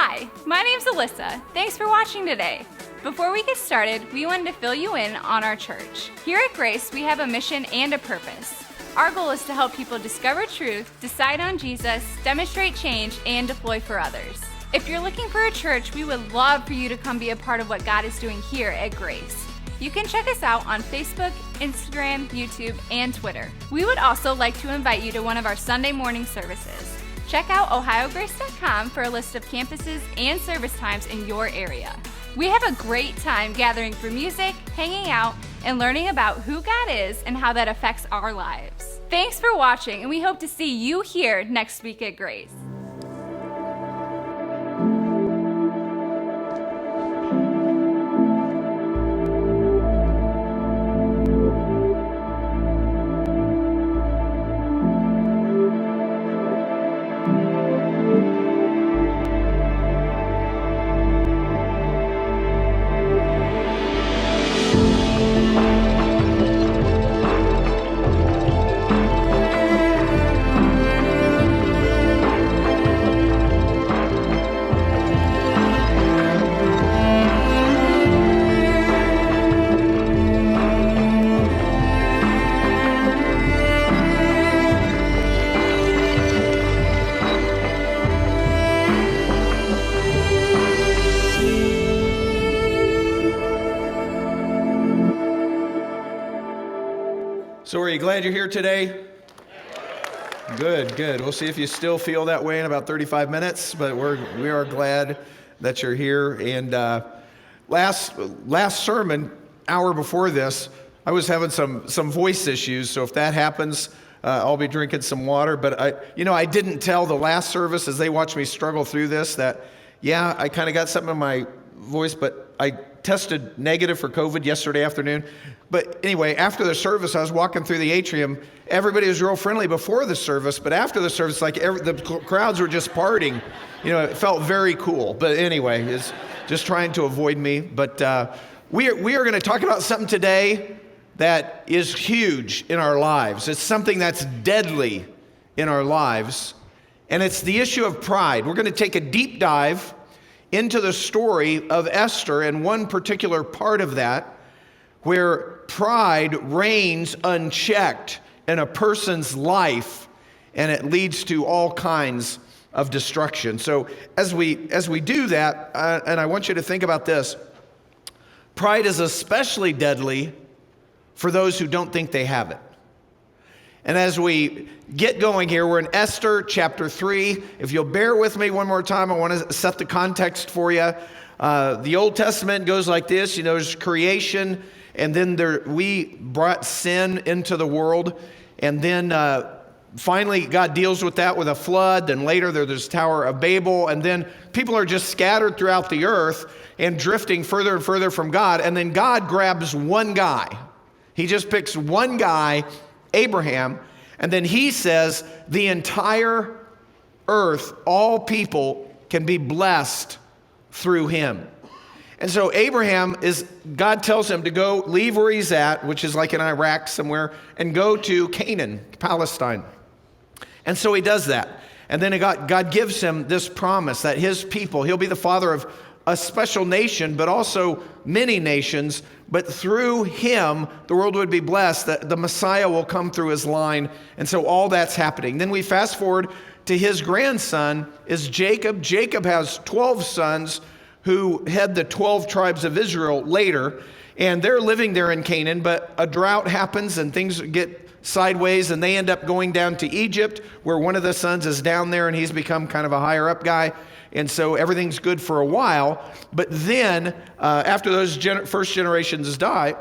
Hi, my name's Alyssa. Thanks for watching today. Before we get started, we wanted to fill you in on our church. Here at Grace, we have a mission and a purpose. Our goal is to help people discover truth, decide on Jesus, demonstrate change, and deploy for others. If you're looking for a church, we would love for you to come be a part of what God is doing here at Grace. You can check us out on Facebook, Instagram, YouTube, and Twitter. We would also like to invite you to one of our Sunday morning services. Check out ohiograce.com for a list of campuses and service times in your area. We have a great time gathering for music, hanging out, and learning about who God is and how that affects our lives. Thanks for watching, and we hope to see you here next week at Grace. So are you glad you're here today? Good. We'll see if you still feel that way in about 35 minutes, but we are glad that you're here. And last sermon, hour before this, I was having some voice issues, so if that happens, I'll be drinking some water. But I didn't tell the last service as they watched me struggle through this that, I kind of got something in my voice, but I tested negative for COVID yesterday afternoon. But anyway, after the service, I was walking through the atrium. Everybody was real friendly before the service, but after the service, the crowds were just partying. It felt very cool. But anyway, it's just trying to avoid me. But we are going to talk about something today that is huge in our lives. It's something that's deadly in our lives, and it's the issue of pride. We're going to take a deep dive into the story of Esther and one particular part of that where pride reigns unchecked in a person's life and it leads to all kinds of destruction. So as we do that, and I want you to think about this, pride is especially deadly for those who don't think they have it. And as we get going here, we're in Esther Chapter 3. If you'll bear with me one more time, I want to set the context for you. The Old Testament goes like this, there's creation, and then we brought sin into the world, and then finally God deals with that with a flood, then later there's Tower of Babel, and then people are just scattered throughout the earth and drifting further and further from God, and then God grabs one guy. He just picks one guy, Abraham, and then he says the entire earth, all people can be blessed through him. And so God tells him to go leave where he's at, which is like in Iraq somewhere, and go to Canaan, Palestine. And so he does that. And then God gives him this promise that his people, he'll be the father of a special nation, but also many nations, but through him, the world would be blessed, that the Messiah will come through his line. And so all that's happening. Then we fast forward to his grandson is Jacob. Jacob has 12 sons who head the 12 tribes of Israel later, and they're living there in Canaan, but a drought happens and things get sideways, and they end up going down to Egypt, where one of the sons is down there and he's become kind of a higher up guy. And so everything's good for a while, but then after those first generations die,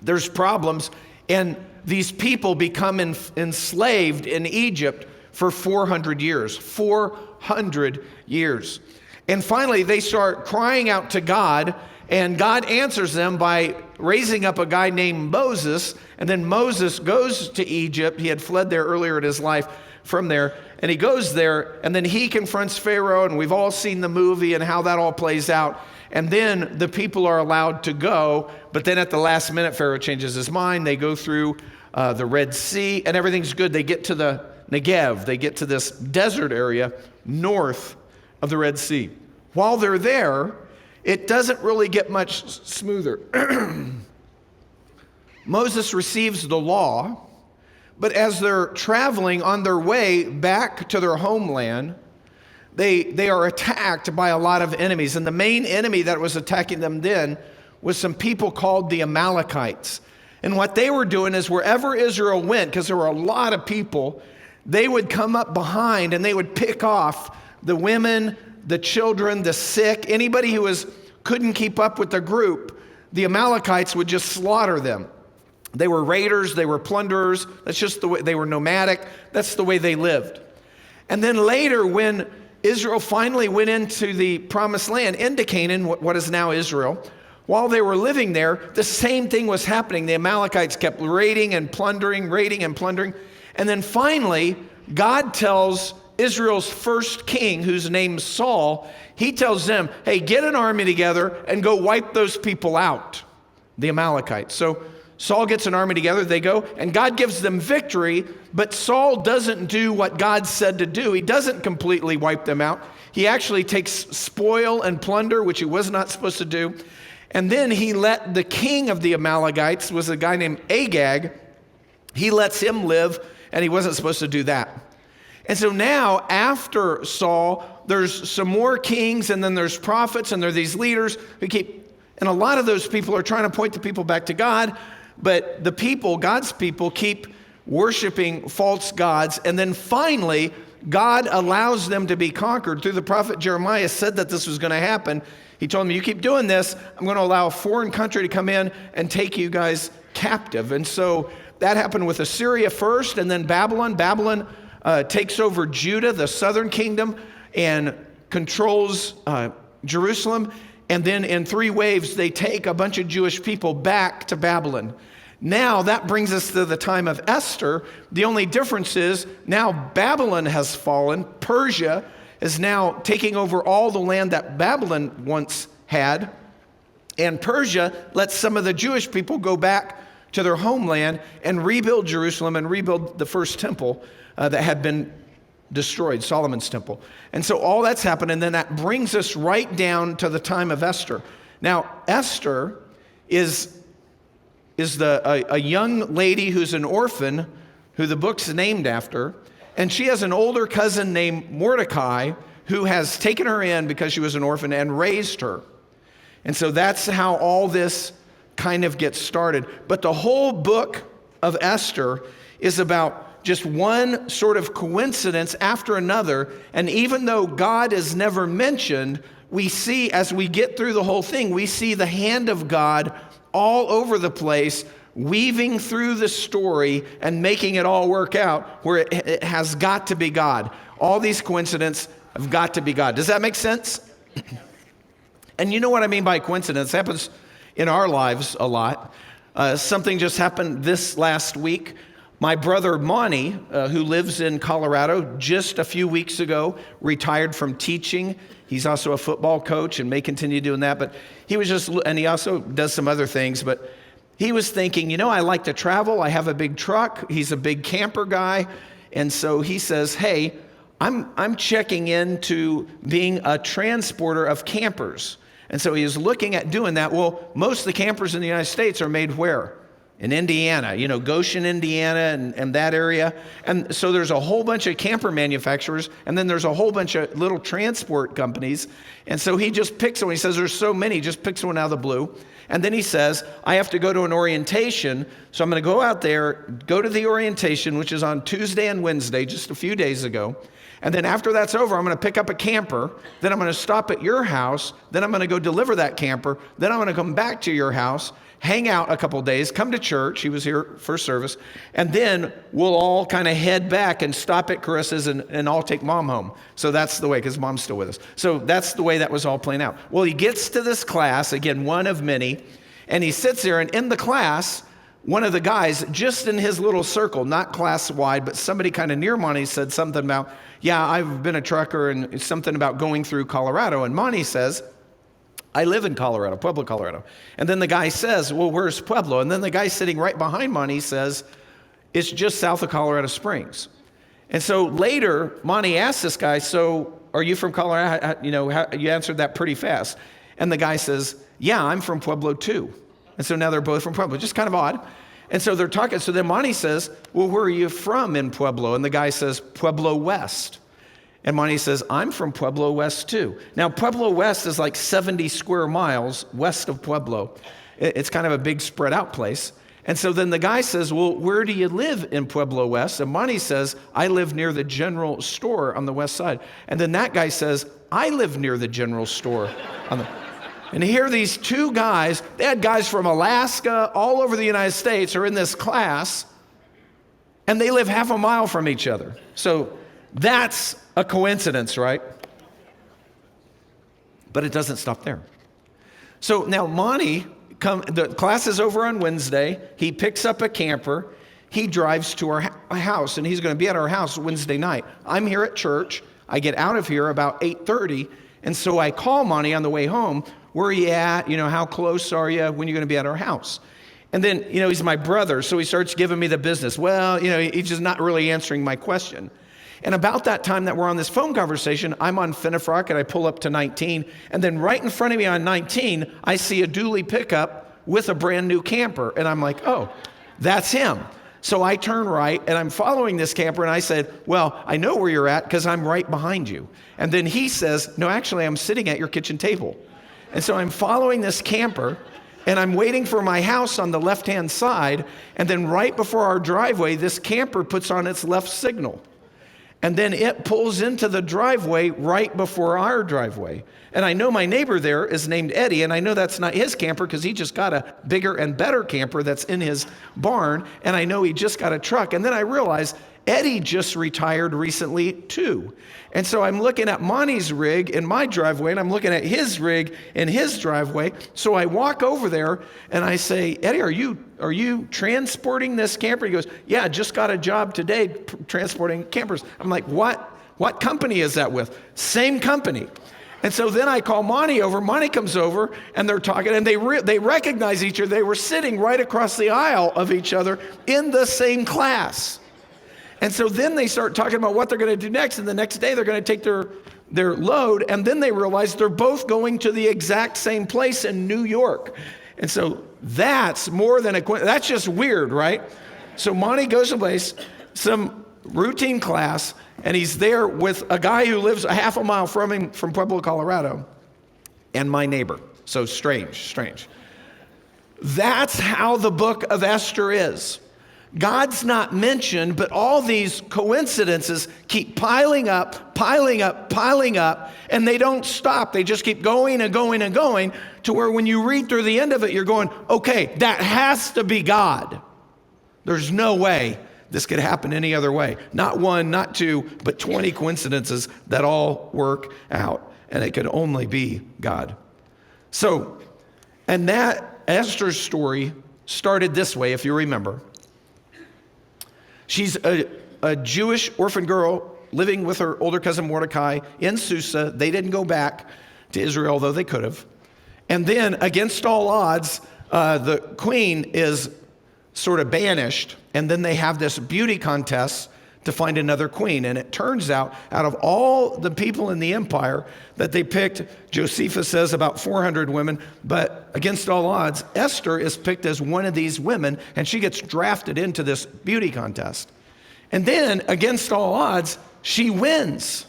there's problems, and these people become enslaved in Egypt for 400 years. 400 years. And finally, they start crying out to God, and God answers them by raising up a guy named Moses, and then Moses goes to Egypt. He had fled there earlier in his life from there, and he goes there, and then he confronts Pharaoh, and we've all seen the movie and how that all plays out. And then the people are allowed to go, but then at the last minute, Pharaoh changes his mind. They go through the Red Sea, and everything's good. They get to the Negev. They get to this desert area north of the Red Sea. While they're there, it doesn't really get much smoother. Moses receives the law, but as they're traveling on their way back to their homeland, they are attacked by a lot of enemies. And the main enemy that was attacking them then was some people called the Amalekites. And what they were doing is wherever Israel went, because there were a lot of people, they would come up behind and they would pick off the women, the children, the sick, anybody who couldn't keep up with the group. The Amalekites would just slaughter them. They were raiders, they were plunderers. That's just the way they were nomadic. That's the way they lived. And then later, when Israel finally went into the promised land, into Canaan, what is now Israel, while they were living there, the same thing was happening. The Amalekites kept raiding and plundering. And then finally, God tells Israel's first king, whose name's Saul, he tells them, hey, get an army together and go wipe those people out, the Amalekites. So Saul gets an army together, they go, and God gives them victory, but Saul doesn't do what God said to do. He doesn't completely wipe them out. He actually takes spoil and plunder, which he was not supposed to do. And then he let the king of the Amalekites, was a guy named Agag, he lets him live, and he wasn't supposed to do that. And so now, after Saul, there's some more kings, and then there's prophets, and there are these leaders who and a lot of those people are trying to point the people back to God, but the people, God's people, keep worshiping false gods. And then finally, God allows them to be conquered. Through the prophet Jeremiah said that this was going to happen. He told them, you keep doing this, I'm going to allow a foreign country to come in and take you guys captive. And so that happened with Assyria first, and then Babylon. Babylon takes over Judah, the southern kingdom, and controls Jerusalem. And then in 3 waves, they take a bunch of Jewish people back to Babylon. Now that brings us to the time of Esther. The only difference is now Babylon has fallen. Persia is now taking over all the land that Babylon once had. And Persia lets some of the Jewish people go back to their homeland and rebuild Jerusalem and rebuild the first temple that had been destroyed, Solomon's temple. And so all that's happened, and then that brings us right down to the time of Esther. Now, Esther is a young lady who's an orphan, who the book's named after, and she has an older cousin named Mordecai who has taken her in because she was an orphan and raised her. And so that's how all this kind of gets started. But the whole book of Esther is about just one sort of coincidence after another. And even though God is never mentioned, we see as we get through the whole thing, we see the hand of God all over the place, weaving through the story and making it all work out where it has got to be God. All these coincidences have got to be God. Does that make sense? And you know what I mean by coincidence? It happens in our lives a lot. Something just happened this last week. My brother Monty, who lives in Colorado, just a few weeks ago, retired from teaching. He's also a football coach and may continue doing that. But he was and he also does some other things. But he was thinking, I like to travel. I have a big truck. He's a big camper guy. And so he says, hey, I'm checking into being a transporter of campers. And so he is looking at doing that. Well, most of the campers in the United States are made where? In Indiana, Goshen, Indiana, and that area. And so there's a whole bunch of camper manufacturers, and then there's a whole bunch of little transport companies. And so he just picks one. He says, there's so many, just picks one out of the blue. And then he says, I have to go to an orientation, so I'm going to go out there, go to the orientation, which is on Tuesday and Wednesday, just a few days ago. And then after that's over, I'm going to pick up a camper. Then I'm going to stop at your house. Then I'm going to go deliver that camper. Then I'm going to come back to your house, hang out a couple days, come to church. He was here first service. And then we'll all kind of head back and stop at Carissa's and I'll take mom home. So that's the way, because mom's still with us. So that's the way that was all playing out. Well, he gets to this class, again, one of many, and he sits there, and in the class, one of the guys, just in his little circle, not class-wide, but somebody kind of near Monty said something about, yeah, I've been a trucker, and it's something about going through Colorado. And Monty says, I live in Colorado, Pueblo, Colorado. And then the guy says, well, where's Pueblo? And then the guy sitting right behind Monty says, it's just south of Colorado Springs. And so later, Monty asks this guy, so are you from Colorado? You answered that pretty fast. And the guy says, yeah, I'm from Pueblo too. And so now they're both from Pueblo, just kind of odd. And so they're talking. So then Monty says, well, where are you from in Pueblo? And the guy says, Pueblo West. And Monty says, I'm from Pueblo West too. Now, Pueblo West is like 70 square miles west of Pueblo. It's kind of a big spread out place. And so then the guy says, well, where do you live in Pueblo West? And Monty says, I live near the general store on the west side. And then that guy says, I live near the general store on the... And here these two guys, they had guys from Alaska, all over the United States, are in this class, and they live half a mile from each other. So that's a coincidence, right? But it doesn't stop there. So now Monty, the class is over on Wednesday. He picks up a camper. He drives to our house, and he's going to be at our house Wednesday night. I'm here at church. I get out of here about 8:30, and so I call Monty on the way home. Where are you at? How close are you? When are you going to be at our house? And then, he's my brother, so he starts giving me the business. Well, he's just not really answering my question. And about that time that we're on this phone conversation, I'm on Finnefrock, and I pull up to 19. And then right in front of me on 19, I see a dually pickup with a brand new camper. And I'm like, oh, that's him. So I turn right, and I'm following this camper, and I said, well, I know where you're at because I'm right behind you. And then he says, no, actually, I'm sitting at your kitchen table. And so I'm following this camper, and I'm waiting for my house on the left-hand side, and then right before our driveway, this camper puts on its left signal. And then it pulls into the driveway right before our driveway. And I know my neighbor there is named Eddie, and I know that's not his camper because he just got a bigger and better camper that's in his barn, and I know he just got a truck. And then I realize Eddie just retired recently too. And so I'm looking at Monty's rig in my driveway, and I'm looking at his rig in his driveway. So I walk over there and I say, Eddie, are you transporting this camper? He goes, yeah, just got a job today transporting campers. I'm like, what company is that with? Same company. And so then I call Monty over. Monty comes over, and they're talking, and they recognize each other. They were sitting right across the aisle of each other in the same class. And so then they start talking about what they're going to do next. And the next day they're going to take their load. And then they realize they're both going to the exact same place in New York. And so that's more than that's just weird, right? So Monty goes someplace, some routine class, and he's there with a guy who lives a half a mile from him, from Pueblo, Colorado, and my neighbor. So strange. That's how the book of Esther is. God's not mentioned, but all these coincidences keep piling up, and they don't stop. They just keep going and going and going to where when you read through the end of it, you're going, okay, that has to be God. There's no way this could happen any other way. Not one, not two, but 20 coincidences that all work out, and it could only be God. So, and that Esther's story started this way, if you remember. She's a Jewish orphan girl living with her older cousin Mordecai in Susa. They didn't go back to Israel, though they could have. And then, against all odds, the queen is sort of banished, and then they have this beauty contest to find another queen. And it turns out of all the people in the empire that they picked, Josephus says about 400 women, but against all odds, Esther is picked as one of these women, and she gets drafted into this beauty contest. And then, against all odds, she wins,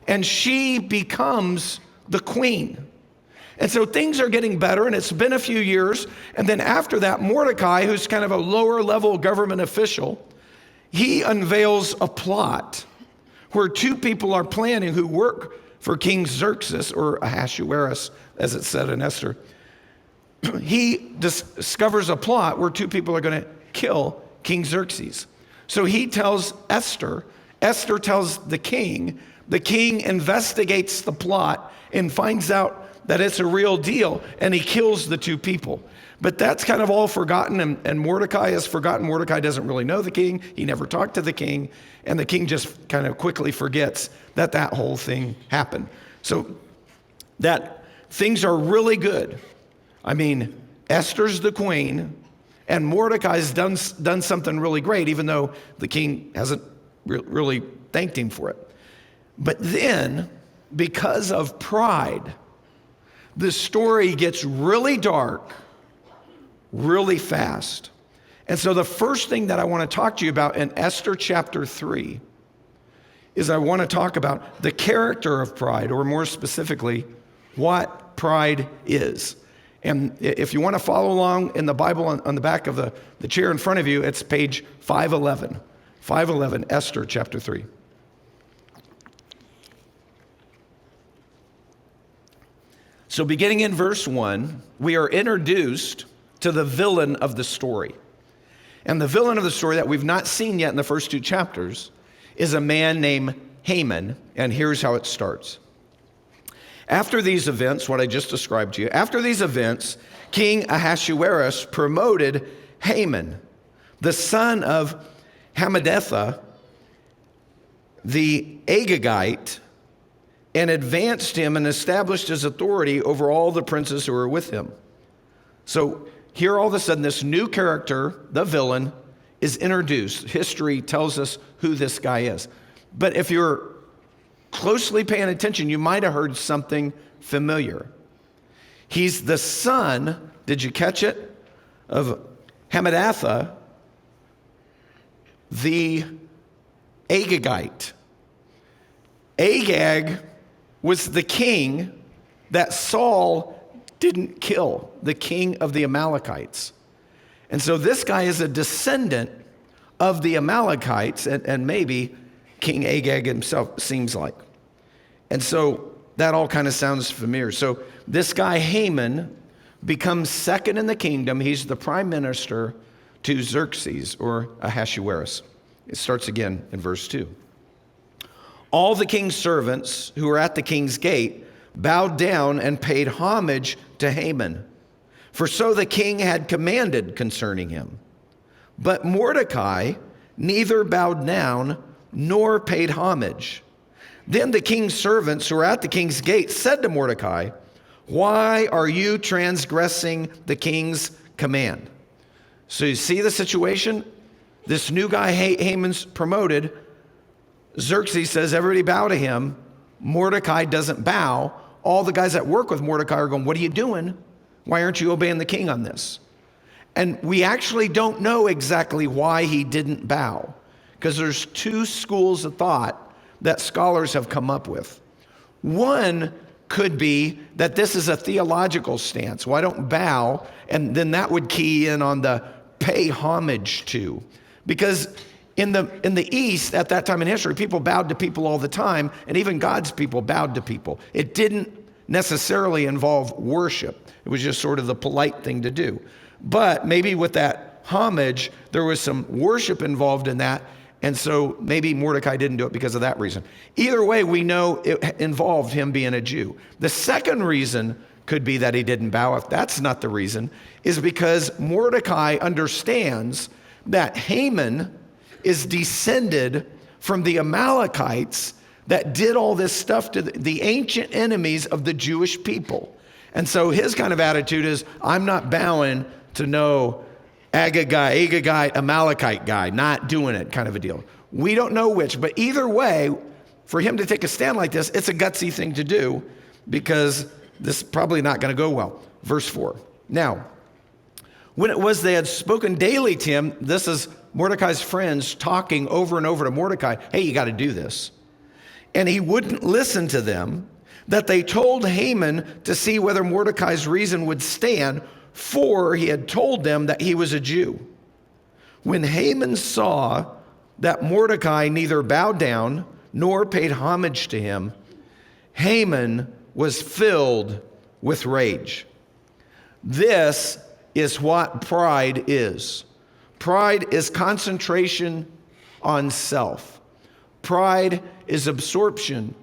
and she becomes the queen. And so things are getting better, and it's been a few years. And then after that, Mordecai, who's kind of a lower level government official, he unveils a plot where two people are planning who work for King Xerxes, or Ahasuerus, as it said in Esther. He discovers a plot where two people are going to kill King Xerxes. So he tells Esther. Esther tells the king. The king investigates the plot and finds out that it's a real deal, and he kills the two people. But that's kind of all forgotten, and Mordecai is forgotten. Mordecai doesn't really know the king. He never talked to the king, and the king just kind of quickly forgets that whole thing happened. So that things are really good. I mean, Esther's the queen, and Mordecai's done something really great, even though the king hasn't really thanked him for it. But then because of pride, the story gets really dark really fast. And so the first thing that I want to talk to you about in Esther chapter 3 is I want to talk about the character of pride, or more specifically, what pride is. And if you want to follow along in the Bible on the back of the chair in front of you, it's page 511. 511, Esther chapter 3. So beginning in verse 1, we are introduced to the villain of the story. And the villain of the story that we've not seen yet in the first 2 chapters is a man named Haman, and here's how it starts. After these events, what I just described to you, after these events, King Ahasuerus promoted Haman, the son of Hamadetha, the Agagite, and advanced him and established his authority over all the princes who were with him. So here all of a sudden this new character, the villain, is introduced. History tells us who this guy is. But if you're closely paying attention, you might have heard something familiar. He's the son, did you catch it, of Hamadetha, the Agagite. Agag was the king that Saul didn't kill, the king of the Amalekites. And so this guy is a descendant of the Amalekites, and maybe King Agag himself, seems like. And so that all kind of sounds familiar. So this guy Haman becomes second in the kingdom. He's the prime minister to Xerxes, or Ahasuerus. It starts again in verse 2. All the king's servants who were at the king's gate bowed down and paid homage to Haman, for so the king had commanded concerning him. But Mordecai neither bowed down nor paid homage. Then the king's servants who were at the king's gate said to Mordecai, "Why are you transgressing the king's command?" So you see the situation? This new guy Haman's promoted. Xerxes says everybody bow to him. Mordecai doesn't bow. All the guys that work with Mordecai are going, "What are you doing? Why aren't you obeying the king on this?" And we actually don't know exactly why he didn't bow, because there's 2 schools of thought that scholars have come up with. One could be that this is a theological stance. Well, I don't bow, and then that would key in on the pay homage to. Because in the East, at that time in history, people bowed to people all the time, and even God's people bowed to people. It didn't necessarily involve worship. It was just sort of the polite thing to do. But maybe with that homage, there was some worship involved in that, and so maybe Mordecai didn't do it because of that reason. Either way, we know it involved him being a Jew. The second reason could be that he didn't bow. If that's not the reason, is because Mordecai understands that Haman is descended from the Amalekites that did all this stuff to the ancient enemies of the Jewish people. And so his kind of attitude is, I'm not bowing to no Agagite, Amalekite guy, not doing it kind of a deal. We don't know which, but either way, for him to take a stand like this, it's a gutsy thing to do, because this is probably not going to go well. Verse 4. Now, when it was they had spoken daily to him, this is Mordecai's friends talking over and over to Mordecai, hey, you got to do this. And he wouldn't listen to them, that they told Haman to see whether Mordecai's reason would stand, for he had told them that he was a Jew. When Haman saw that Mordecai neither bowed down nor paid homage to him, Haman was filled with rage. This is what pride is. Pride is concentration on self. Pride is absorption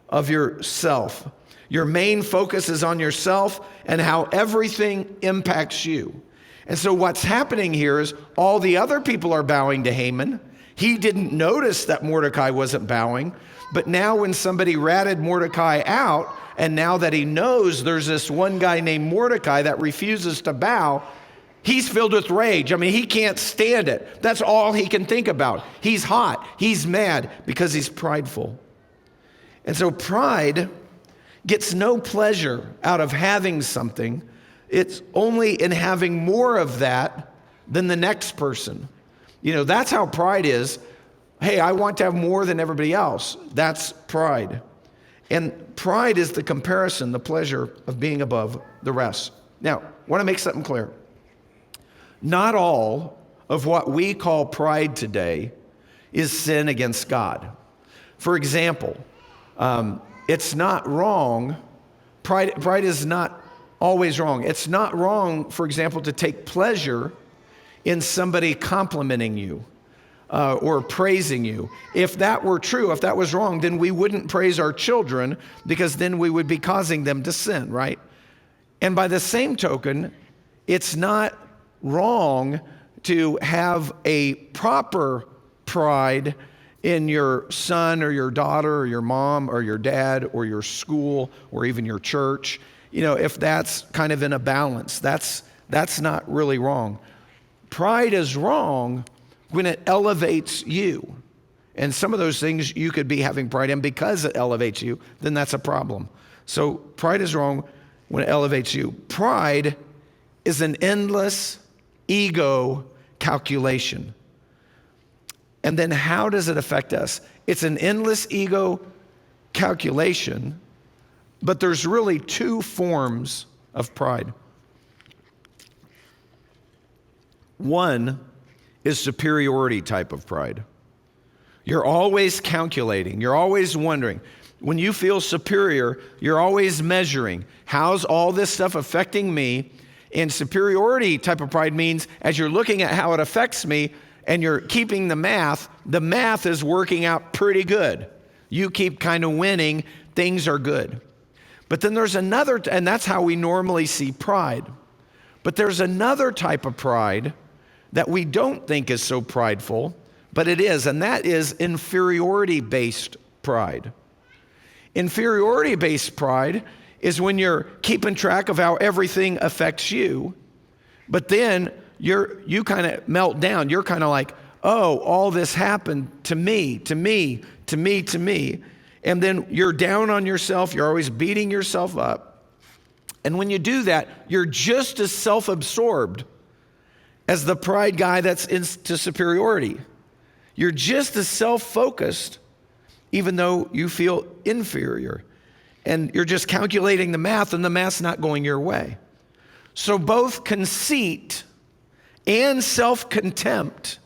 of yourself. Your main focus is on yourself and how everything impacts you. And so what's happening here is all the other people are bowing to Haman. He didn't notice that Mordecai wasn't bowing, but now when somebody ratted Mordecai out, and now that he knows there's this one guy named Mordecai that refuses to bow, he's filled with rage. I mean, he can't stand it. That's all he can think about. He's hot. He's mad because he's prideful. And so pride gets no pleasure out of having something. It's only in having more of that than the next person. That's how pride is. Hey, I want to have more than everybody else. That's pride. And pride is the comparison, the pleasure of being above the rest. Now, I want to make something clear. Not all of what we call pride today is sin against God. For example, it's not wrong. Pride is not always wrong. It's not wrong, for example, to take pleasure in somebody complimenting you or praising you. If that were true, if that was wrong, then we wouldn't praise our children, because then we would be causing them to sin, right? And by the same token, it's not wrong to have a proper pride in your son or your daughter or your mom or your dad or your school or even your church. If that's kind of in a balance, that's not really wrong. Pride is wrong when it elevates you. And some of those things you could be having pride in because it elevates you, then that's a problem. So pride is wrong when it elevates you. Pride is an endless ego calculation. And then how does it affect us? It's an endless ego calculation, but there's really two forms of pride. One is superiority type of pride. You're always calculating. You're always wondering. When you feel superior, you're always measuring. How's all this stuff affecting me? And superiority type of pride means as you're looking at how it affects me and you're keeping the math is working out pretty good. You keep kind of winning. Things are good. But then there's another, and that's how we normally see pride. But there's another type of pride that we don't think is so prideful, but it is, and that is inferiority-based pride. Inferiority-based pride is when you're keeping track of how everything affects you, but then you kind of melt down. You're kind of like, oh, all this happened to me. And then you're down on yourself. You're always beating yourself up. And when you do that, you're just as self-absorbed as the pride guy that's into superiority. You're just as self-focused, even though you feel inferior. And you're just calculating the math, and the math's not going your way. So both conceit and self-contempt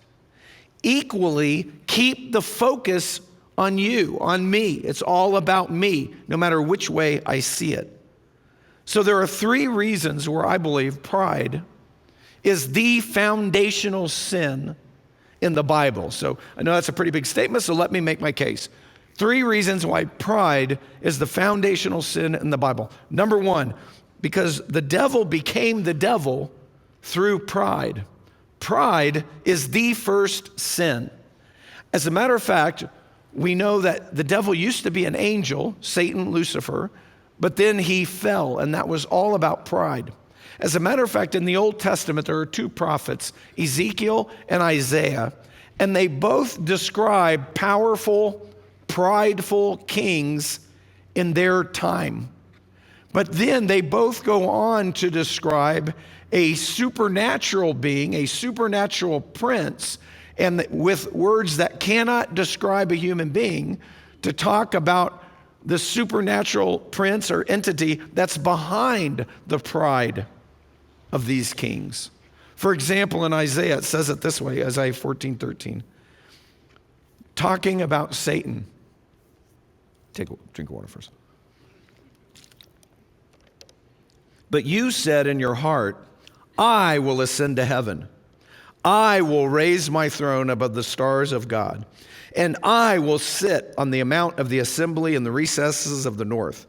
equally keep the focus on you, on me. It's all about me, no matter which way I see it. So there are three reasons where I believe pride is the foundational sin in the Bible. So I know that's a pretty big statement, so let me make my case. Three reasons why pride is the foundational sin in the Bible. Number one, because the devil became the devil through pride. Pride is the first sin. As a matter of fact, we know that the devil used to be an angel, Satan, Lucifer, but then he fell, and that was all about pride. As a matter of fact, in the Old Testament, there are two prophets, Ezekiel and Isaiah, and they both describe powerful, prideful kings in their time. But then they both go on to describe a supernatural being, a supernatural prince, and with words that cannot describe a human being, to talk about the supernatural prince or entity that's behind the pride of these kings. For example, in Isaiah, it says it this way, Isaiah 14:13, talking about Satan. Take a drink of water first. But you said in your heart, I will ascend to heaven. I will raise my throne above the stars of God, and I will sit on the mount of the assembly in the recesses of the north.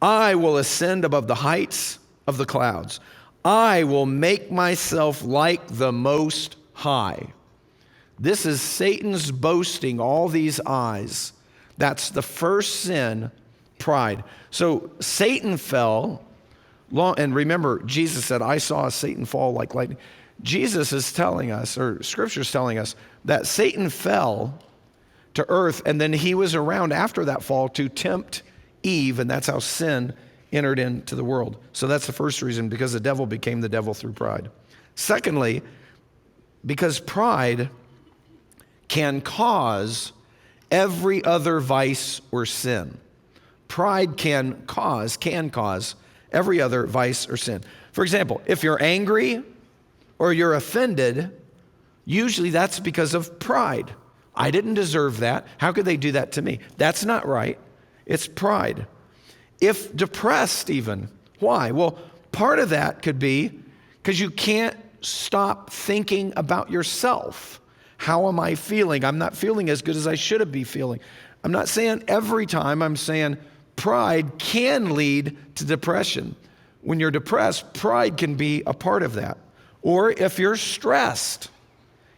I will ascend above the heights of the clouds. I will make myself like the Most High. This is Satan's boasting, all these eyes. That's the first sin, pride. So Satan fell, and remember, Jesus said, I saw Satan fall like lightning. Jesus is telling us, or Scripture is telling us, that Satan fell to earth, and then he was around after that fall to tempt Eve, and that's how sin entered into the world. So that's the first reason, because the devil became the devil through pride. Secondly, because pride can cause every other vice or sin. Pride can cause every other vice or sin. For example, if you're angry or you're offended, usually that's because of pride. I didn't deserve that. How could they do that to me? That's not right. It's pride. If depressed even, why? Well, part of that could be because you can't stop thinking about yourself. How am I feeling? I'm not feeling as good as I should be feeling. I'm not saying every time, I'm saying pride can lead to depression. When you're depressed, pride can be a part of that. Or if you're stressed,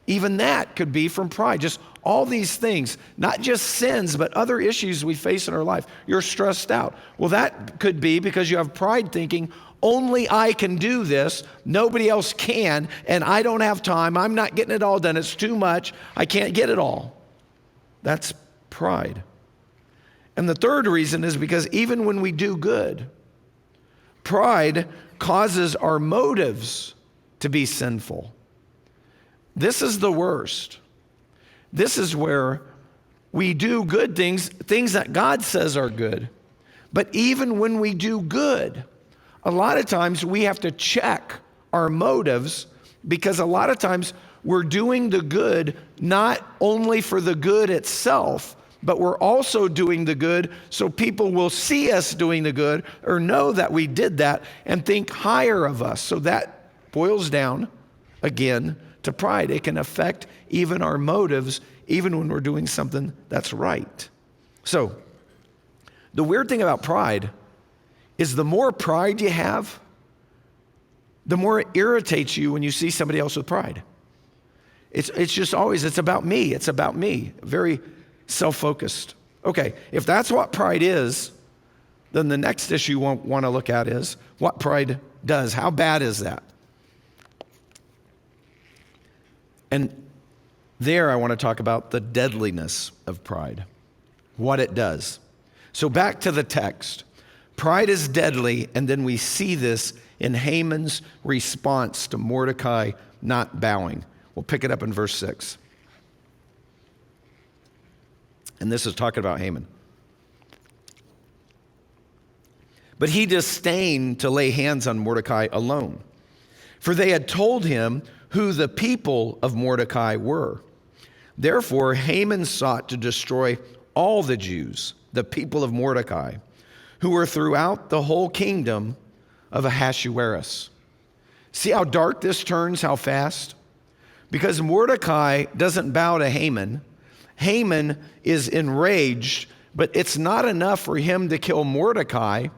even that could be from pride. Just all these things, not just sins, but other issues we face in our life. You're stressed out. Well, that could be because you have pride thinking, only I can do this, nobody else can, and I don't have time, I'm not getting it all done, it's too much, I can't get it all. That's pride. And the third reason is because even when we do good, pride causes our motives to be sinful. This is the worst. This is where we do good things that God says are good. But even when we do good, a lot of times we have to check our motives, because a lot of times we're doing the good not only for the good itself, but we're also doing the good so people will see us doing the good or know that we did that and think higher of us. So that boils down, again, to pride. It can affect even our motives, even when we're doing something that's right. So the weird thing about pride is the more pride you have, the more it irritates you when you see somebody else with pride. It's just always, it's about me, very self-focused. Okay, if that's what pride is, then the next issue you want to look at is what pride does. How bad is that? And there I want to talk about the deadliness of pride, what it does. So back to the text. Pride is deadly, and then we see this in Haman's response to Mordecai not bowing. We'll pick it up in verse 6. And this is talking about Haman. But he disdained to lay hands on Mordecai alone, for they had told him who the people of Mordecai were. Therefore, Haman sought to destroy all the Jews, the people of Mordecai, who were throughout the whole kingdom of Ahasuerus. See how dark this turns, how fast? Because Mordecai doesn't bow to Haman. Haman is enraged, but it's not enough for him to kill Mordecai.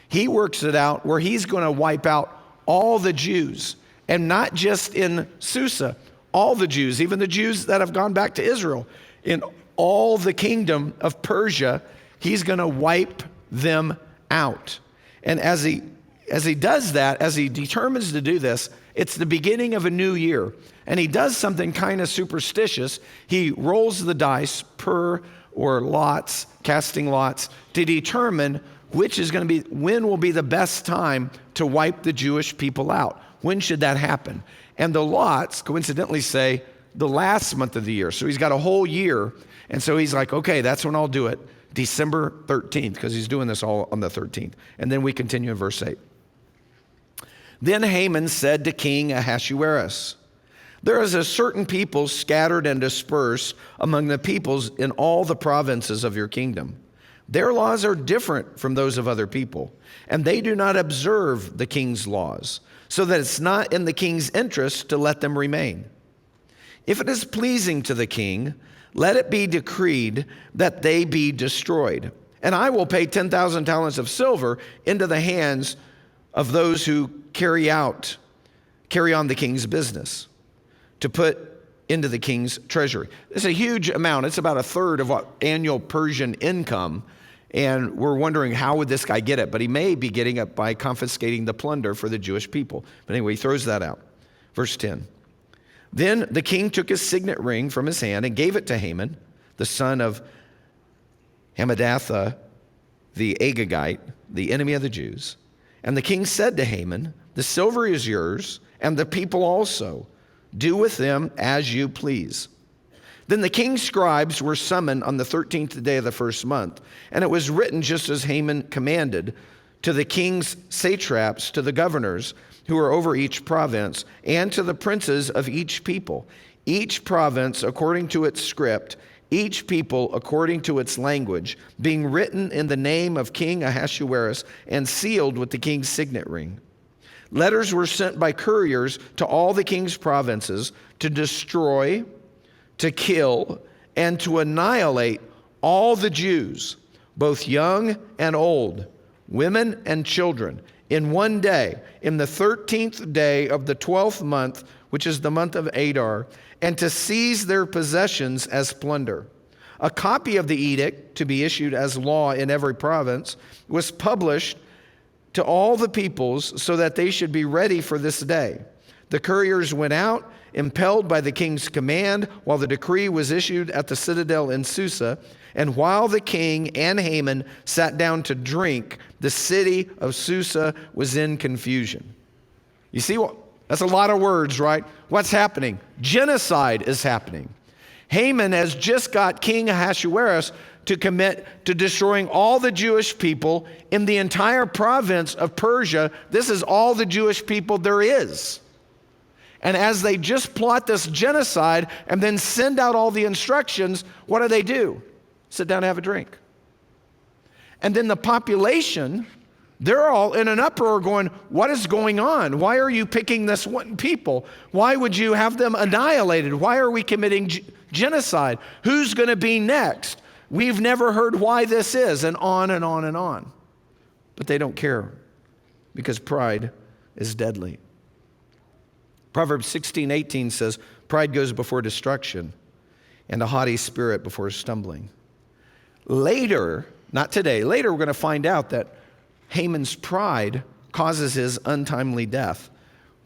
He works it out where he's going to wipe out all the Jews, and not just in Susa, all the Jews, even the Jews that have gone back to Israel. In all the kingdom of Persia, he's going to wipe them out. And as he does that, as he determines to do this, it's the beginning of a new year. And he does something kind of superstitious. He rolls the dice or lots, casting lots, to determine when will be the best time to wipe the Jewish people out. When should that happen? And the lots coincidentally say the last month of the year. So he's got a whole year. And so he's like, okay, that's when I'll do it. December 13th, because he's doing this all on the 13th. And then we continue in verse 8. Then Haman said to King Ahasuerus, there is a certain people scattered and dispersed among the peoples in all the provinces of your kingdom. Their laws are different from those of other people, and they do not observe the king's laws, so that it's not in the king's interest to let them remain. If it is pleasing to the king, let it be decreed that they be destroyed. And I will pay 10,000 talents of silver into the hands of those who carry on the king's business, to put into the king's treasury. It's a huge amount. It's about a third of what annual Persian income. And we're wondering, how would this guy get it? But he may be getting it by confiscating the plunder for the Jewish people. But anyway, he throws that out. Verse 10. Then the king took his signet ring from his hand and gave it to Haman, the son of Hamadetha, the Agagite, the enemy of the Jews. And the king said to Haman, the silver is yours, and the people also. Do with them as you please. Then the king's scribes were summoned on the 13th day of the first month, and it was written just as Haman commanded, to the king's satraps, to the governors who are over each province, and to the princes of each people, each province according to its script, each people according to its language, being written in the name of King Ahasuerus and sealed with the king's signet ring. Letters were sent by couriers to all the king's provinces to destroy, to kill, and to annihilate all the Jews, both young and old, women and children, in one day, in the 13th day of the 12th month, which is the month of Adar, and to seize their possessions as plunder. A copy of the edict, to be issued as law in every province, was published to all the peoples so that they should be ready for this day. The couriers went out, impelled by the king's command, while the decree was issued at the citadel in Susa, and while the king and Haman sat down to drink, the city of Susa was in confusion. You see what? That's a lot of words, right? What's happening? Genocide is happening. Haman has just got King Ahasuerus to commit to destroying all the Jewish people in the entire province of Persia. This is all the Jewish people there is. And as they just plot this genocide and then send out all the instructions, what do? Sit down and have a drink. And then the population, they're all in an uproar going, what is going on? Why are you picking this one people? Why would you have them annihilated? Why are we committing genocide? Who's going to be next? We've never heard why this is, and on and on and on. But they don't care because pride is deadly. Proverbs 16:18 says, pride goes before destruction and a haughty spirit before stumbling. Later, not today, later we're going to find out that Haman's pride causes his untimely death.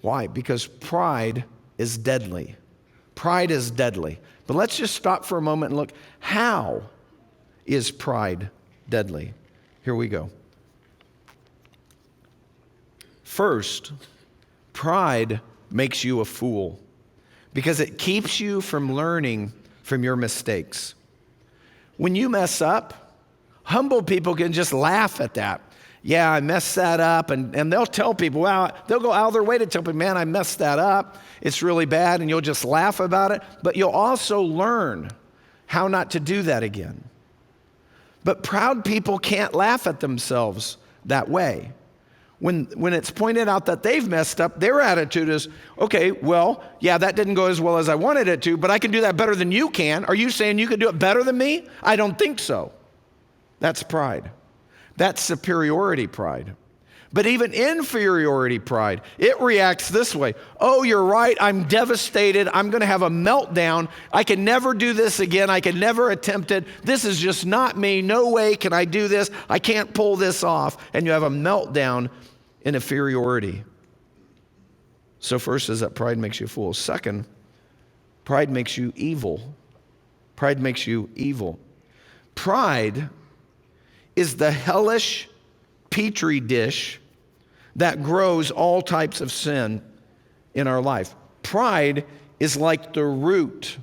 Why? Because pride is deadly. Pride is deadly. But let's just stop for a moment and look. How is pride deadly? Here we go. First, pride makes you a fool because it keeps you from learning from your mistakes. When you mess up, humble people can just laugh at that. Yeah, I messed that up, and they'll tell people, well, they'll go out of their way to tell people, man, I messed that up. It's really bad, and you'll just laugh about it. But you'll also learn how not to do that again. But proud people can't laugh at themselves that way. When it's pointed out that they've messed up, their attitude is, okay, well, yeah, that didn't go as well as I wanted it to, but I can do that better than you can. Are you saying you can do it better than me? I don't think so. That's pride. That's superiority pride. But even inferiority pride, it reacts this way. Oh, you're right. I'm devastated. I'm going to have a meltdown. I can never do this again. I can never attempt it. This is just not me. No way can I do this. I can't pull this off. And you have a meltdown in inferiority. So first is that pride makes you a fool. Second, pride makes you evil. Pride makes you evil. Pride is the hellish petri dish that grows all types of sin in our life. Pride is like the root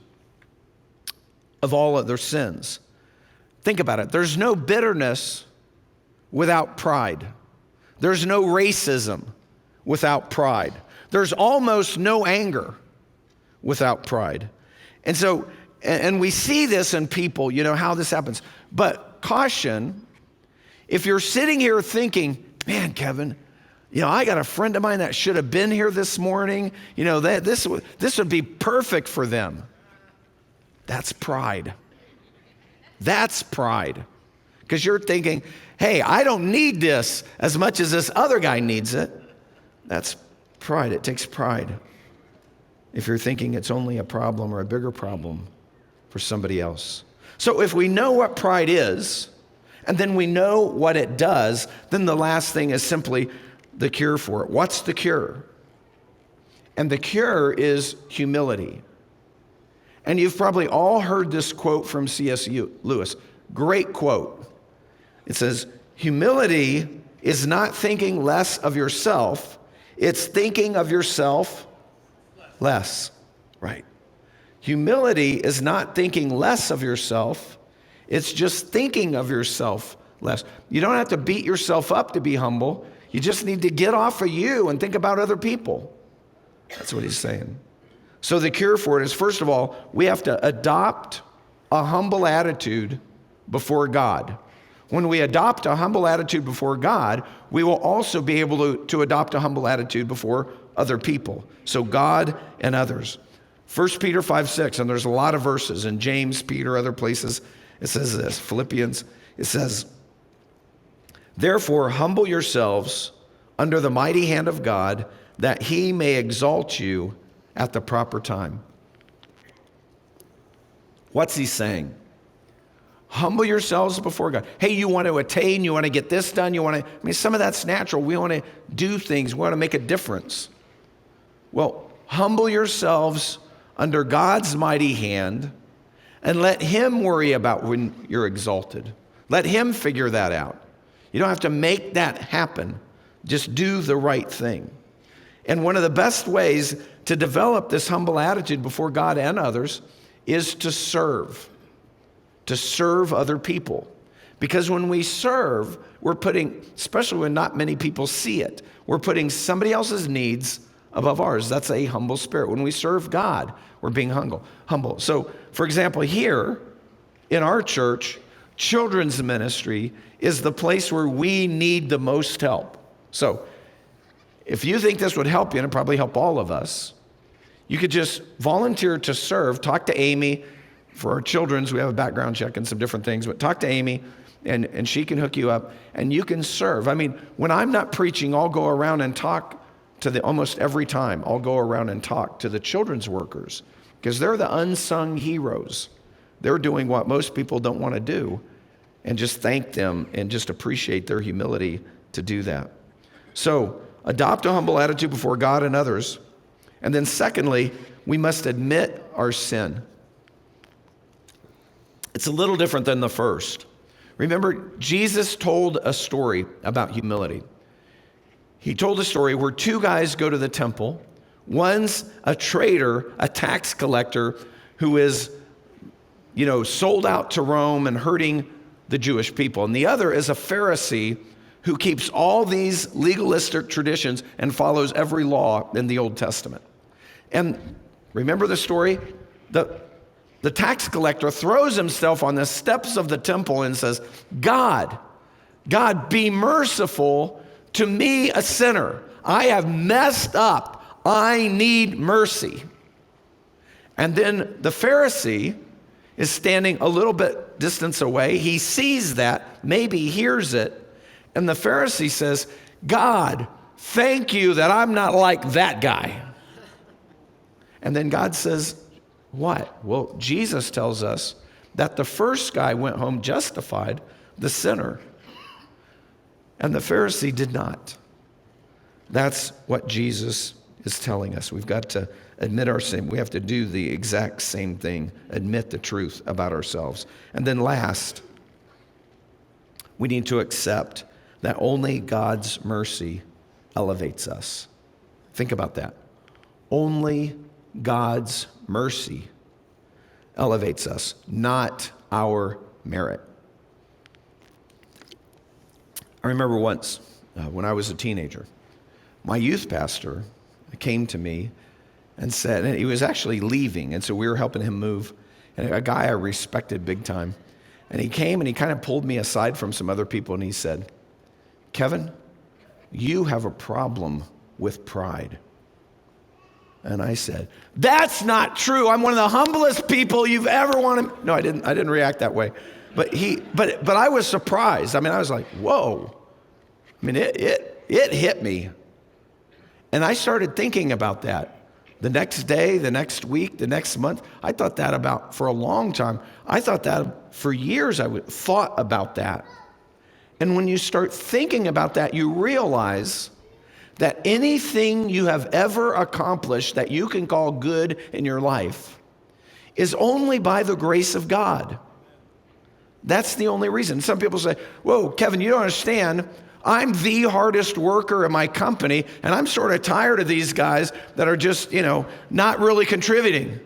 of all other sins. Think about it. There's no bitterness without pride. There's no racism without pride. There's almost no anger without pride. And so, and we see this in people, you know, how this happens. But caution, if you're sitting here thinking, man, Kevin, you know, I got a friend of mine that should have been here this morning. You know, this would be perfect for them. That's pride. That's pride. Because you're thinking, hey, I don't need this as much as this other guy needs it. That's pride. It takes pride. If you're thinking it's only a problem or a bigger problem for somebody else. So if we know what pride is, and then we know what it does, then the last thing is simply the cure for it. What's the cure? And the cure is humility. And you've probably all heard this quote from C.S. Lewis. Great quote. It says, Humility is not thinking less of yourself. It's thinking of yourself less. Right. Humility is not thinking less of yourself. It's just thinking of yourself less. You don't have to beat yourself up to be humble. You just need to get off of you and think about other people. That's what he's saying. So the cure for it is, first of all, we have to adopt a humble attitude before God. When we adopt a humble attitude before God, we will also be able to adopt a humble attitude before other people. So God and others. 1 Peter 5:6, and there's a lot of verses in James, Peter, other places. It says this, Philippians, it says, therefore, humble yourselves under the mighty hand of God, that he may exalt you at the proper time. What's he saying? Humble yourselves before God. Hey, you want to attain, you want to get this done, some of that's natural. We want to do things, we want to make a difference. Well, humble yourselves under God's mighty hand and let him worry about when you're exalted. Let him figure that out. You don't have to make that happen. Just do the right thing. And one of the best ways to develop this humble attitude before God and others is to serve other people. Because when we serve, we're putting, especially when not many people see it, we're putting somebody else's needs above ours. That's a humble spirit. When we serve God, we're being humble. So, for example, here in our church, children's ministry is the place where we need the most help. So, if you think this would help you, and it'd probably help all of us, you could just volunteer to serve. Talk to Amy. For our children's, we have a background check and some different things, but talk to Amy, and she can hook you up, and you can serve. I mean, when I'm not preaching, I'll go around and talk to almost every time, I'll go around and talk to the children's workers, because they're the unsung heroes. They're doing what most people don't want to do, and just thank them and just appreciate their humility to do that. So, adopt a humble attitude before God and others. And then secondly, we must admit our sin. It's a little different than the first. Remember, Jesus told a story about humility. He told a story where two guys go to the temple. One's a traitor, a tax collector who is, sold out to Rome and hurting the Jewish people. And the other is a Pharisee who keeps all these legalistic traditions and follows every law in the Old Testament. And remember the story? The tax collector throws himself on the steps of the temple and says, God, be merciful to me, a sinner. I have messed up. I need mercy. And then the Pharisee is standing a little bit distance away. He sees that, maybe hears it. And the Pharisee says, God, thank you that I'm not like that guy. And then God says, what? Well, Jesus tells us that the first guy went home justified, the sinner, and the Pharisee did not. That's what Jesus is telling us. We've got to admit our sin. We have to do the exact same thing, admit the truth about ourselves. And then last, we need to accept that only God's mercy elevates us. Think about that. Only God's mercy elevates us, not our merit. I remember once when I was a teenager, my youth pastor came to me and said, and he was actually leaving, and so we were helping him move, and a guy I respected big time. And he came and he kind of pulled me aside from some other people, and he said, Kevin, you have a problem with pride. And I said, that's not true. I'm one of the humblest people you've ever wanted. No, I didn't react that way. But I was surprised. I mean, I was like, whoa. I mean, it hit me. And I started thinking about that. The next day, the next week, the next month, I thought that about for a long time. I thought that for years. Thought about that. And when you start thinking about that, you realize that anything you have ever accomplished that you can call good in your life is only by the grace of God. That's the only reason. Some people say, whoa, Kevin, you don't understand. I'm the hardest worker in my company, and I'm sort of tired of these guys that are just, not really contributing.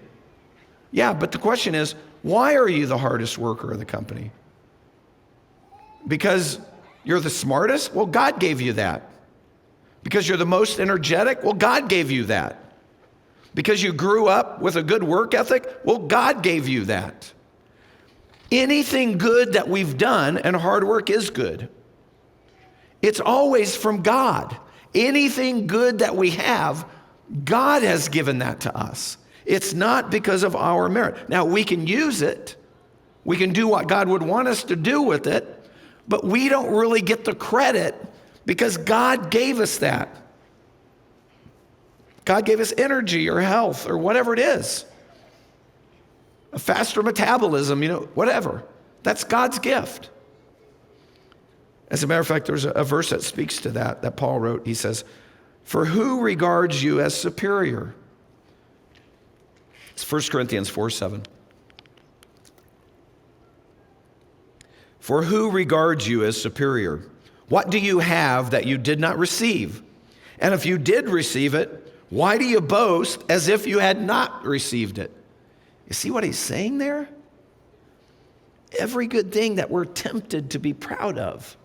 Yeah, but the question is, why are you the hardest worker of the company? Because you're the smartest? Well, God gave you that. Because you're the most energetic? Well, God gave you that. Because you grew up with a good work ethic? Well, God gave you that. Anything good that we've done, and hard work is good, it's always from God. Anything good that we have, God has given that to us. It's not because of our merit. Now, we can use it. We can do what God would want us to do with it, but we don't really get the credit because God gave us that. God gave us energy or health or whatever it is. A faster metabolism, whatever. That's God's gift. As a matter of fact, there's a verse that speaks to that Paul wrote. He says, "For who regards you as superior?" It's 1 Corinthians 4:7. "For who regards you as superior? What do you have that you did not receive? And if you did receive it, why do you boast as if you had not received it?" You see what he's saying there? Every good thing that we're tempted to be proud of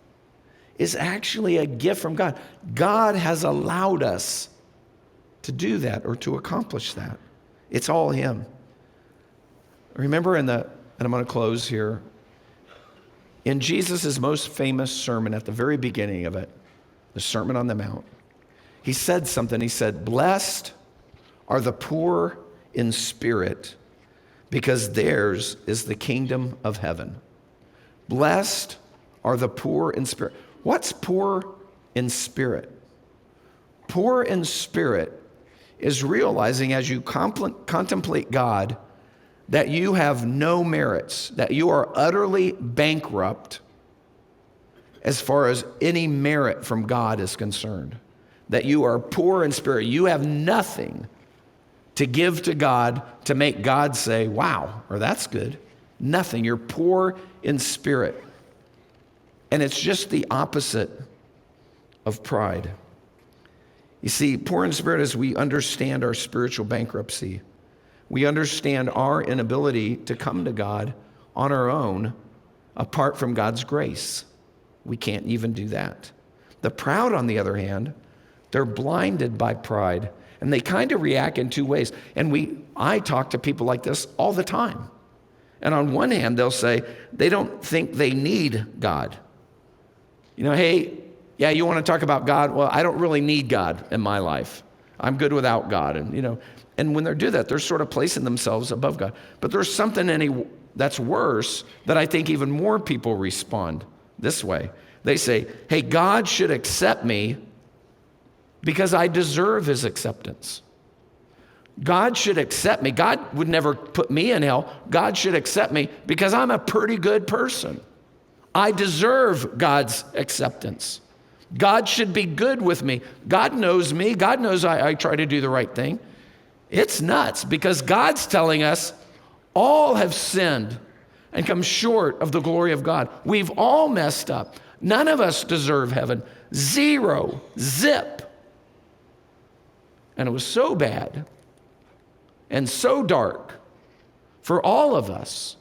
is actually a gift from God. God has allowed us to do that or to accomplish that. It's all him. Remember and I'm going to close here, in Jesus' most famous sermon at the very beginning of it, the Sermon on the Mount, he said something. He said, "Blessed are the poor in spirit, because theirs is the kingdom of heaven." Blessed are the poor in spirit. What's poor in spirit? Poor in spirit is realizing as you contemplate God that you have no merits, that you are utterly bankrupt as far as any merit from God is concerned. That you are poor in spirit. You have nothing to give to God to make God say, wow, or that's good. Nothing. You're poor in spirit. And it's just the opposite of pride. You see, poor in spirit is we understand our spiritual bankruptcy. We understand our inability to come to God on our own apart from God's grace. We can't even do that. The proud, on the other hand, they're blinded by pride, and they kind of react in two ways. And I talk to people like this all the time. And on one hand, they'll say they don't think they need God. Hey, yeah, you want to talk about God? Well, I don't really need God in my life. I'm good without God. And when they do that, they're sort of placing themselves above God. But there's something that's worse that I think even more people respond this way. They say, hey, God should accept me because I deserve his acceptance. God should accept me. God would never put me in hell. God should accept me because I'm a pretty good person. I deserve God's acceptance. God should be good with me. God knows me. God knows I try to do the right thing. It's nuts because God's telling us all have sinned and come short of the glory of God. We've all messed up. None of us deserve heaven. Zero. Zip. And it was so bad and so dark for all of us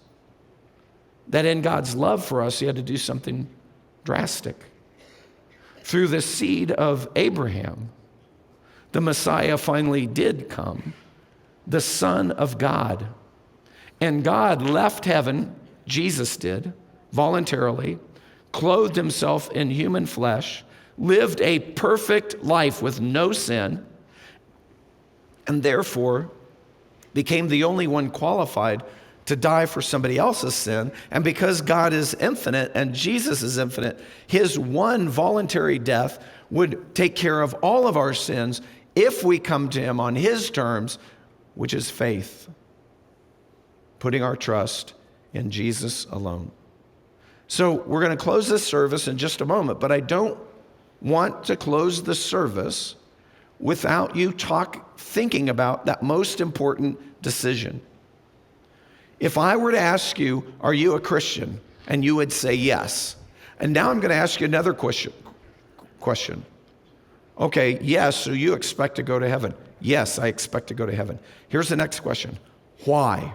that in God's love for us, he had to do something drastic. Through the seed of Abraham, the Messiah finally did come, the Son of God. And God left heaven, Jesus did, voluntarily, clothed himself in human flesh, lived a perfect life with no sin, and therefore became the only one qualified to die for somebody else's sin. And because God is infinite and Jesus is infinite, his one voluntary death would take care of all of our sins if we come to him on his terms, which is faith, putting our trust in Jesus alone. So we're going to close this service in just a moment, but I don't want to close the service without you thinking about that most important decision. If I were to ask you, are you a Christian? And you would say yes. And now I'm going to ask you another question. Okay, yes, so you expect to go to heaven. Yes, I expect to go to heaven. Here's the next question. Why?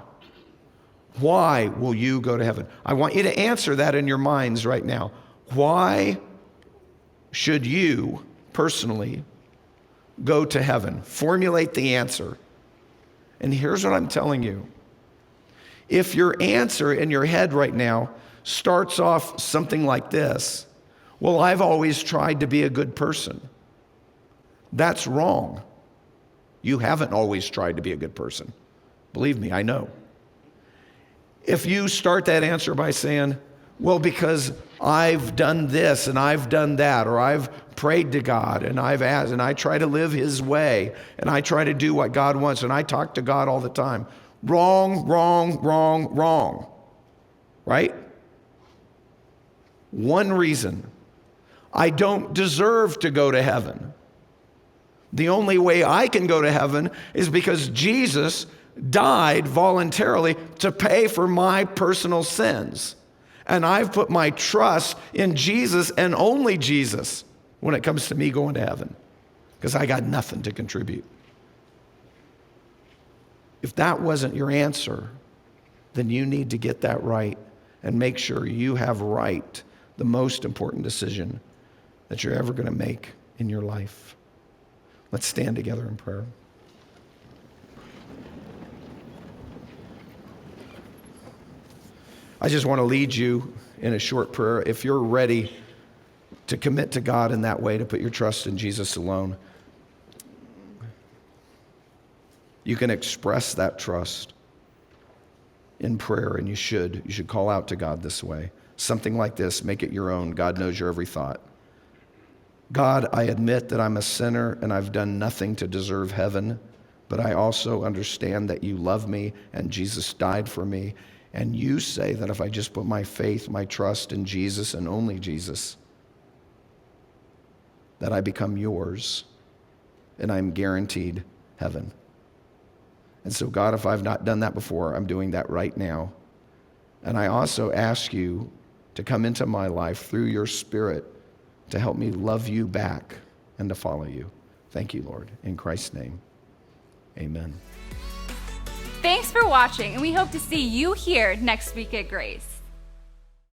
Why will you go to heaven? I want you to answer that in your minds right now. Why should you personally go to heaven? Formulate the answer. And here's what I'm telling you. If your answer in your head right now starts off something like this, well, I've always tried to be a good person. That's wrong. You haven't always tried to be a good person. Believe me, I know. If you start that answer by saying, well, because I've done this and I've done that, or I've prayed to God and I've asked and I try to live His way and I try to do what God wants and I talk to God all the time. Wrong, wrong, wrong, wrong. Right? One reason. I don't deserve to go to heaven. The only way I can go to heaven is because Jesus died voluntarily to pay for my personal sins. And I've put my trust in Jesus and only Jesus when it comes to me going to heaven, because I got nothing to contribute. If that wasn't your answer, then you need to get that right and make sure you have right the most important decision that you're ever going to make in your life. Let's stand together in prayer. I just want to lead you in a short prayer. If you're ready to commit to God in that way, to put your trust in Jesus alone, you can express that trust in prayer, and you should. You should call out to God this way. Something like this, make it your own. God knows your every thought. God, I admit that I'm a sinner and I've done nothing to deserve heaven, but I also understand that you love me and Jesus died for me. And you say that if I just put my faith, my trust in Jesus and only Jesus, that I become yours and I'm guaranteed heaven. And so God, if I've not done that before, I'm doing that right now. And I also ask you to come into my life through your Spirit to help me love you back and to follow you. Thank you, Lord. In Christ's name, amen. Thanks for watching, and we hope to see you here next week at Grace.